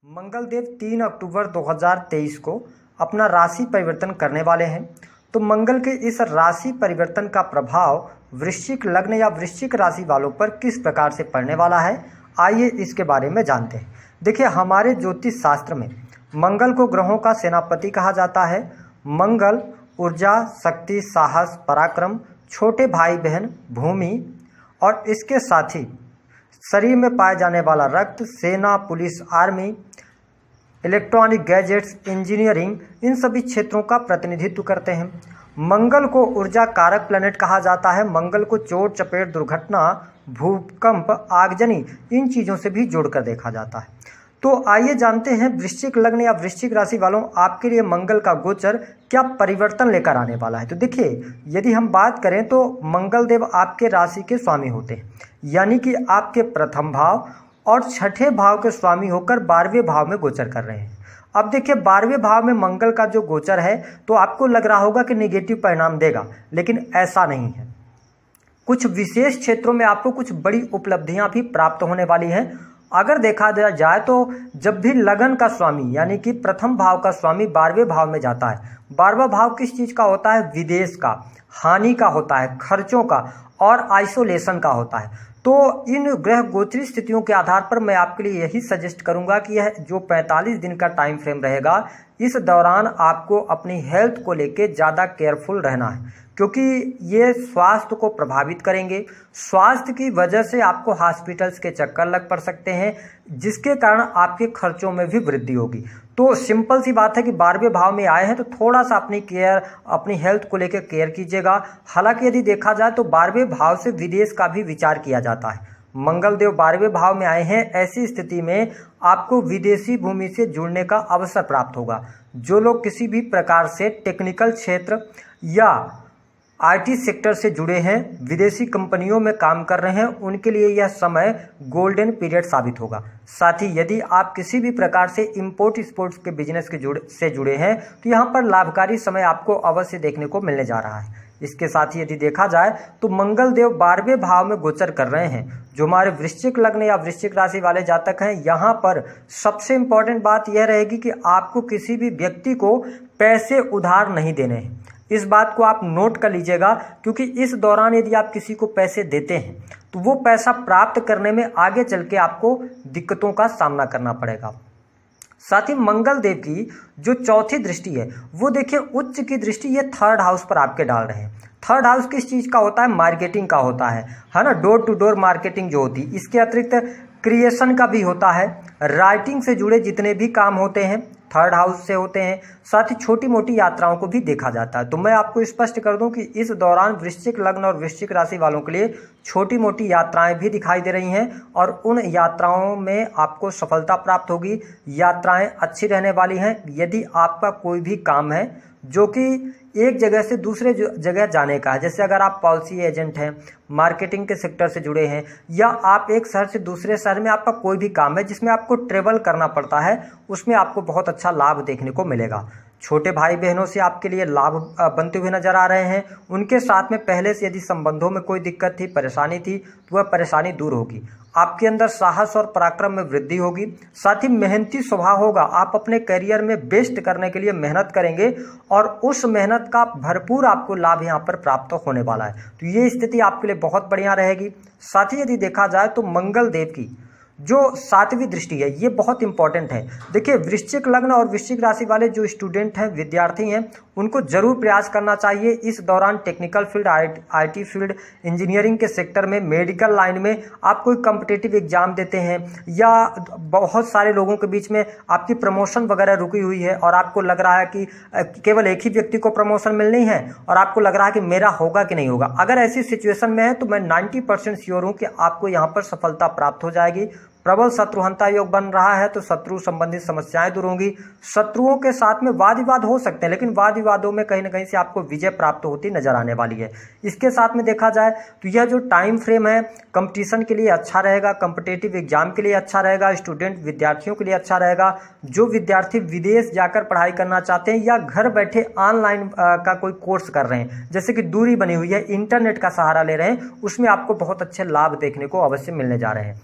मंगलदेव 3 अक्टूबर 2023 को अपना राशि परिवर्तन करने वाले हैं। तो मंगल के इस राशि परिवर्तन का प्रभाव वृश्चिक लग्न या वृश्चिक राशि वालों पर किस प्रकार से पड़ने वाला है, आइए इसके बारे में जानते हैं। देखिए, हमारे ज्योतिष शास्त्र में मंगल को ग्रहों का सेनापति कहा जाता है। मंगल ऊर्जा, शक्ति, साहस, पराक्रम, छोटे भाई बहन, भूमि और इसके साथ ही शरीर में पाए जाने वाला रक्त, सेना, पुलिस, आर्मी, इलेक्ट्रॉनिक गैजेट्स, इंजीनियरिंग, इन सभी क्षेत्रों का प्रतिनिधित्व करते हैं। मंगल को ऊर्जा कारक प्लैनेट कहा जाता है। मंगल को चोट, चपेट, दुर्घटना, भूकंप, आगजनी, इन चीज़ों से भी जोड़कर देखा जाता है। तो आइए जानते हैं वृश्चिक लग्न या वृश्चिक राशि वालों, आपके लिए मंगल का गोचर क्या परिवर्तन लेकर आने वाला है। तो देखिए, यदि हम बात करें तो मंगल देव आपके राशि के स्वामी होते हैं, यानी कि आपके प्रथम भाव और छठे भाव के स्वामी होकर 12वें भाव में गोचर कर रहे हैं। अब देखिए, 12वें भाव में मंगल का जो गोचर है तो आपको लग रहा होगा कि नेगेटिव परिणाम देगा, लेकिन ऐसा नहीं है। कुछ विशेष क्षेत्रों में आपको कुछ बड़ी उपलब्धियां भी प्राप्त होने वाली हैं। अगर देखा जाए तो जब भी लगन का स्वामी यानी कि प्रथम भाव का स्वामी 12वें भाव में जाता है, 12वां भाव किस चीज़ का होता है? विदेश का, हानि का होता है, खर्चों का और आइसोलेशन का होता है। तो इन ग्रह गोचरी स्थितियों के आधार पर मैं आपके लिए यही सजेस्ट करूंगा कि यह जो 45 दिन का टाइम फ्रेम रहेगा, इस दौरान आपको अपनी हेल्थ को लेके ज़्यादा केयरफुल रहना है, क्योंकि ये स्वास्थ्य को प्रभावित करेंगे। स्वास्थ्य की वजह से आपको हॉस्पिटल्स के चक्कर लग पड़ सकते हैं, जिसके कारण आपके खर्चों में भी वृद्धि होगी। तो सिंपल सी बात है कि 12वें भाव में आए हैं तो थोड़ा सा अपनी हेल्थ को लेकर केयर कीजिएगा। हालांकि यदि देखा जाए तो 12वें भाव से विदेश का भी विचार किया जाता है। मंगल देव 12वें भाव में आए हैं, ऐसी स्थिति में आपको विदेशी भूमि से जुड़ने का अवसर प्राप्त होगा। जो लोग किसी भी प्रकार से टेक्निकल क्षेत्र या आईटी सेक्टर से जुड़े हैं, विदेशी कंपनियों में काम कर रहे हैं, उनके लिए यह समय गोल्डन पीरियड साबित होगा। साथ ही यदि आप किसी भी प्रकार से इंपोर्ट एक्सपोर्ट के बिजनेस से जुड़े हैं तो यहाँ पर लाभकारी समय आपको अवश्य देखने को मिलने जा रहा है। इसके साथ ही यदि देखा जाए तो मंगल देव 12वें भाव में गोचर कर रहे हैं। जो हमारे वृश्चिक लग्न या वृश्चिक राशि वाले जातक हैं, यहाँ पर सबसे इंपॉर्टेंट बात यह रहेगी कि आपको किसी भी व्यक्ति को पैसे उधार नहीं देने हैं। इस बात को आप नोट कर लीजिएगा, क्योंकि इस दौरान यदि आप किसी को पैसे देते हैं तो वो पैसा प्राप्त करने में आगे चल के आपको दिक्कतों का सामना करना पड़ेगा। साथ ही मंगल देव की जो चौथी दृष्टि है वो देखिए उच्च की दृष्टि ये 3rd हाउस पर आपके डाल रहे हैं। 3rd हाउस किस चीज़ का होता है? मार्केटिंग का होता है ना, डोर टू डोर मार्केटिंग जो होती है। इसके अतिरिक्त क्रिएशन का भी होता है, राइटिंग से जुड़े जितने भी काम होते हैं 3rd हाउस से होते हैं। साथ ही छोटी मोटी यात्राओं को भी देखा जाता है। तो मैं आपको स्पष्ट कर दूं कि इस दौरान वृश्चिक लग्न और वृश्चिक राशि वालों के लिए छोटी मोटी यात्राएं भी दिखाई दे रही हैं और उन यात्राओं में आपको सफलता प्राप्त होगी। यात्राएं अच्छी रहने वाली हैं। यदि आपका कोई भी काम है जो कि एक जगह से दूसरे जगह जाने का है, जैसे अगर आप पॉलिसी एजेंट हैं, मार्केटिंग के सेक्टर से जुड़े हैं, या आप एक शहर से दूसरे शहर में आपका कोई भी काम है जिसमें आपको ट्रेवल करना पड़ता है, उसमें आपको बहुत अच्छा लाभ देखने को मिलेगा। छोटे भाई बहनों से आपके लिए लाभ बनते हुए नजर आ रहे हैं। उनके साथ में पहले से यदि संबंधों में कोई दिक्कत थी, परेशानी थी, तो वह परेशानी दूर होगी। आपके अंदर साहस और पराक्रम में वृद्धि होगी। साथ ही मेहनती स्वभाव होगा। आप अपने करियर में बेस्ट करने के लिए मेहनत करेंगे और उस मेहनत का भरपूर आपको लाभ यहाँ पर प्राप्त होने वाला है। तो ये स्थिति आपके लिए बहुत बढ़िया रहेगी। साथ ही यदि देखा जाए तो मंगल देव की जो 7वीं दृष्टि है ये बहुत इंपॉर्टेंट है। देखिए, वृश्चिक लग्न और वृश्चिक राशि वाले जो स्टूडेंट हैं, विद्यार्थी हैं, उनको जरूर प्रयास करना चाहिए इस दौरान। Technical field, IT field, engineering के सेक्टर में, मेडिकल लाइन में आप कोई कॉम्पिटिटिव एग्जाम देते हैं या बहुत सारे लोगों के बीच में आपकी प्रमोशन वगैरह रुकी हुई है और आपको लग रहा है कि केवल एक ही व्यक्ति को प्रमोशन मिलनी है और आपको लग रहा है कि मेरा होगा कि नहीं होगा, अगर ऐसी सिचुएशन में है तो मैं 90% श्योर हूँ कि आपको यहाँ पर सफलता प्राप्त हो जाएगी। प्रबल शत्रुहंता योग बन रहा है तो शत्रु संबंधित समस्याएं दूर होंगी। शत्रुओं के साथ में वाद विवाद हो सकते हैं, लेकिन वाद विवादों में कहीं ना कहीं से आपको विजय प्राप्त होती नजर आने वाली है। इसके साथ में देखा जाए तो यह जो टाइम फ्रेम है कंपटीशन के लिए अच्छा रहेगा, कॉम्पिटिटिव एग्जाम के लिए अच्छा रहेगा, स्टूडेंट विद्यार्थियों के लिए अच्छा रहेगा। जो विद्यार्थी विदेश जाकर पढ़ाई करना चाहते हैं या घर बैठे ऑनलाइन का कोई कोर्स कर रहे हैं, जैसे कि दूरी बनी हुई है, इंटरनेट का सहारा ले रहे हैं, उसमें आपको बहुत अच्छे लाभ देखने को अवश्य मिलने जा रहे हैं।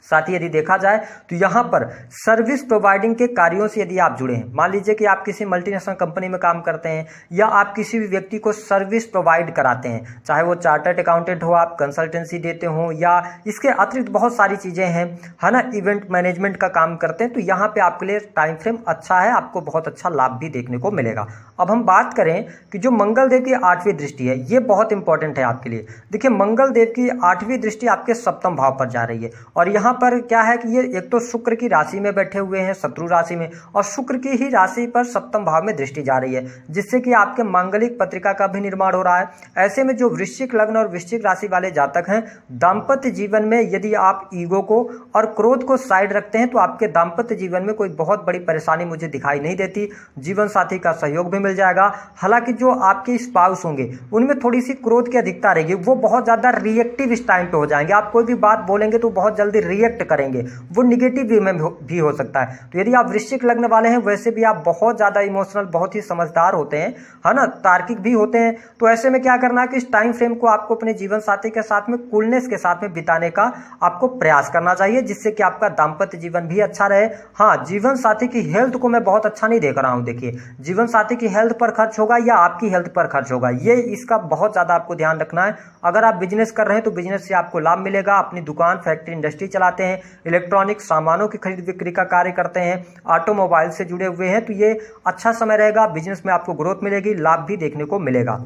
साथ ही यदि देखा जाए तो यहाँ पर सर्विस प्रोवाइडिंग के कार्यों से यदि आप जुड़े हैं, मान लीजिए कि आप किसी मल्टीनेशनल कंपनी में काम करते हैं या आप किसी भी व्यक्ति को सर्विस प्रोवाइड कराते हैं, चाहे वो चार्टर्ड अकाउंटेंट हो, आप कंसल्टेंसी देते हो या इसके अतिरिक्त बहुत सारी चीज़ें हैं, है ना, इवेंट मैनेजमेंट का काम करते हैं, तो यहाँ पे आपके लिए टाइम फ्रेम अच्छा है, आपको बहुत अच्छा लाभ भी देखने को मिलेगा। अब हम बात करें कि जो मंगल देव की 8वीं दृष्टि है, ये बहुत इंपॉर्टेंट है आपके लिए। देखिए मंगल देव की 8वीं दृष्टि आपके सप्तम भाव पर जा रही है और यहाँ पर क्या है कि ये एक तो शुक्र की राशि में बैठे हुए हैं, शत्रु राशि में, और शुक्र की ही राशि पर सप्तम भाव में दृष्टि जा रही है, जिससे कि आपके मांगलिक पत्रिका का भी निर्माण हो रहा है। ऐसे में जो वृश्चिक लग्न और वृश्चिक राशि वाले जातक हैं, दाम्पत्य जीवन में यदि आप ईगो को और क्रोध को साइड रखते हैं तो आपके दाम्पत्य जीवन में कोई बहुत बड़ी परेशानी मुझे दिखाई नहीं देती। जीवन साथी का सहयोग भी मिल जाएगा। हालांकि जो आपके स्पाउस होंगे उनमें थोड़ी सी क्रोध की अधिकता रहेगी, वो बहुत ज्यादा रिएक्टिव इस टाइम पे हो जाएंगे। आप कोई भी बात बोलेंगे तो बहुत जल्दी रिएक्ट करेंगे, वो निगेटिव वे में भी हो सकता है। तो यदि आप वृश्चिक लग्न वाले हैं, वैसे भी आप बहुत ज्यादा इमोशनल, बहुत ही समझदार होते हैं, है ना, तार्किक भी होते हैं। तो ऐसे में क्या करना है कि इस टाइम फ्रेम को आपको अपने जीवन साथी के साथ में कूलनेस के साथ में बिताने का आपको प्रयास करना चाहिए, जिससे कि आपका दाम्पत्य जीवन भी अच्छा रहे। हाँ, जीवन साथी की हेल्थ को मैं बहुत अच्छा नहीं देख रहा हूं। देखिए जीवन साथी की हेल्थ पर खर्च होगा या आपकी हेल्थ पर खर्च होगा, ये इसका बहुत ज्यादा आपको ध्यान रखना है। अगर आप बिजनेस कर रहे हैं तो बिजनेस से आपको लाभ मिलेगा, अपनी दुकान, फैक्ट्री, इंडस्ट्री चलाते हैं, इलेक्ट्रॉनिक सामानों की खरीद बिक्री का कार्य करते हैं, ऑटोमोबाइल से जुड़े हुए हैं, तो ये अच्छा समय रहेगा। बिजनेस में आपको ग्रोथ मिलेगी, लाभ भी देखने को मिलेगा।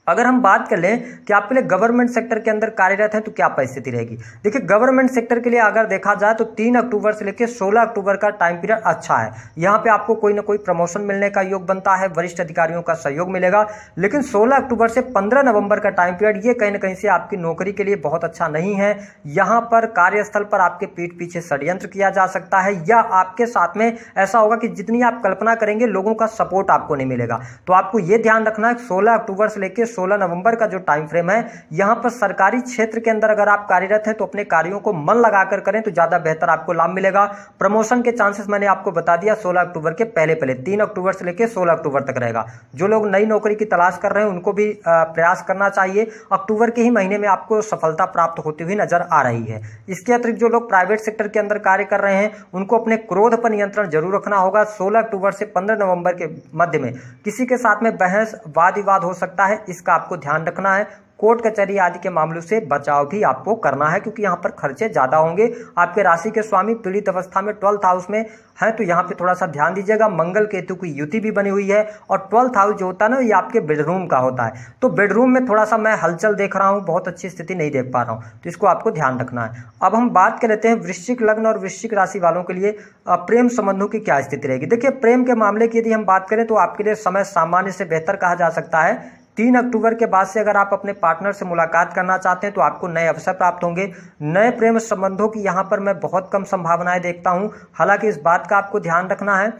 अगर हम बात कर लें कि आप पहले गवर्नमेंट सेक्टर के अंदर कार्यरत हैं तो क्या परिस्थिति रहेगी। देखिए गवर्नमेंट सेक्टर के लिए अगर देखा जाए तो 3 अक्टूबर से लेकर 16 अक्टूबर का टाइम पीरियड अच्छा है। यहाँ पे आपको कोई ना कोई प्रमोशन मिलने का योग बनता है, वरिष्ठ अधिकारियों का सहयोग मिलेगा। लेकिन 16 अक्टूबर से 15 नवंबर का टाइम पीरियड ये कहीं ना कहीं से आपकी नौकरी के लिए बहुत अच्छा नहीं है। यहाँ पर कार्यस्थल पर आपके पीठ पीछे षड्यंत्र किया जा सकता है या आपके साथ में ऐसा होगा कि जितनी आप कल्पना करेंगे लोगों का सपोर्ट आपको नहीं मिलेगा। तो आपको ये ध्यान रखना है 16 अक्टूबर से लेकर 16 नवंबर का जो टाइम फ्रेम है, यहां पर सरकारी क्षेत्र के अंदर अगर आप कार्यरत हैं तो अपने कार्यों को मन लगाकर करें तो ज्यादा बेहतर आपको लाभ मिलेगा। प्रमोशन के चांसेस मैंने आपको बता दिया 16 अक्टूबर के पहले 3 अक्टूबर से लेकर 16 अक्टूबर तक रहेगा। जो लोग नई नौकरी की तलाश कर रहे हैं उनको भी प्रयास करना चाहिए। अक्टूबर के ही महीने में आपको सफलता प्राप्त होती हुई नजर आ रही है। इसके अतिरिक्त जो लोग प्राइवेट सेक्टर के अंदर कार्य कर रहे हैं उनको अपने क्रोध पर नियंत्रण जरूर रखना होगा। 16 अक्टूबर से 15 नवंबर के मध्य में किसी के साथ में बहस वाद विवाद हो सकता है, इसका आपको ध्यान रखना है। कोर्ट कचहरी आदि के मामलों से बचाव भी आपको करना है क्योंकि यहाँ पर खर्चे ज्यादा होंगे। आपके राशि के स्वामी पीड़ित अवस्था में 12th हाउस में है तो यहाँ पे थोड़ा सा ध्यान दीजिएगा। मंगल केतु की युति भी बनी हुई है और 12th हाउस जो होता है ना ये आपके बेडरूम का होता है, तो बेडरूम में थोड़ा सा मैं हलचल देख रहा हूँ, बहुत अच्छी स्थिति नहीं देख पा रहा हूँ, तो इसको आपको ध्यान रखना है। अब हम बात कर लेते हैं वृश्चिक लग्न और वृश्चिक राशि वालों के लिए प्रेम संबंधों की क्या स्थिति रहेगी। देखिए प्रेम के मामले की यदि हम बात करें तो आपके लिए समय सामान्य से बेहतर कहा जा सकता है। 3 अक्टूबर के बाद से अगर आप अपने पार्टनर से मुलाकात करना चाहते हैं तो आपको नए अवसर प्राप्त होंगे। नए प्रेम संबंधों की यहाँ पर मैं बहुत कम संभावनाएं देखता हूँ। हालांकि इस बात का आपको ध्यान रखना है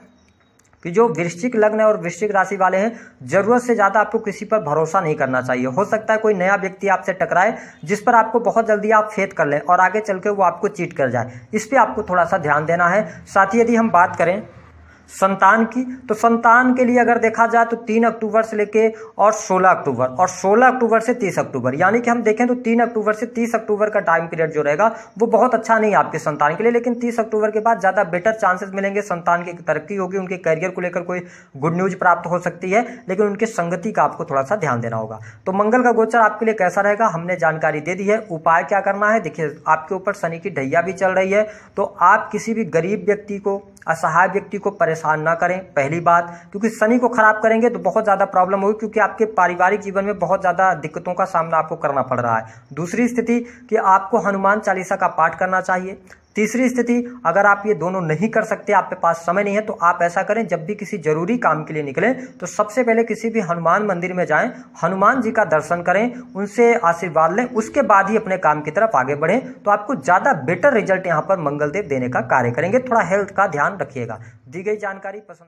कि जो वृश्चिक लग्न और वृश्चिक राशि वाले हैं, जरूरत से ज्यादा आपको किसी पर भरोसा नहीं करना चाहिए। हो सकता है कोई नया व्यक्ति आपसे टकराए जिस पर आपको बहुत जल्दी आप फेथ कर लें और आगे चल के वो आपको चीट कर जाए, इस पर आपको थोड़ा सा ध्यान देना है। साथ ही यदि हम बात करें संतान की, तो संतान के लिए अगर देखा जाए तो 3 अक्टूबर से लेके और 16 अक्टूबर और 16 अक्टूबर से 30 अक्टूबर, यानी कि हम देखें तो 3 अक्टूबर से 30 अक्टूबर का टाइम पीरियड जो रहेगा वो बहुत अच्छा नहीं है आपके संतान के लिए। लेकिन 30 अक्टूबर के बाद ज्यादा बेटर चांसेस मिलेंगे, संतान की तरक्की होगी, उनके करियर को लेकर कोई गुड न्यूज प्राप्त हो सकती है, लेकिन उनकी संगति का आपको थोड़ा सा ध्यान देना होगा। तो मंगल का गोचर आपके लिए कैसा रहेगा हमने जानकारी दे दी है। उपाय क्या करना है, देखिए आपके ऊपर शनि की ढैया भी चल रही है, तो आप किसी भी गरीब व्यक्ति को, असहाय व्यक्ति को परेशान ना करें, पहली बात, क्योंकि शनि को खराब करेंगे तो बहुत ज्यादा प्रॉब्लम होगी, क्योंकि आपके पारिवारिक जीवन में बहुत ज्यादा दिक्कतों का सामना आपको करना पड़ रहा है। दूसरी स्थिति कि आपको हनुमान चालीसा का पाठ करना चाहिए। तीसरी स्थिति, अगर आप ये दोनों नहीं कर सकते, आपके पास समय नहीं है, तो आप ऐसा करें जब भी किसी जरूरी काम के लिए निकलें तो सबसे पहले किसी भी हनुमान मंदिर में जाएं, हनुमान जी का दर्शन करें, उनसे आशीर्वाद लें, उसके बाद ही अपने काम की तरफ आगे बढ़ें, तो आपको ज्यादा बेटर रिजल्ट यहाँ पर मंगलदेव देने का कार्य करेंगे। थोड़ा हेल्थ का ध्यान रखिएगा। दी गई जानकारी पसंद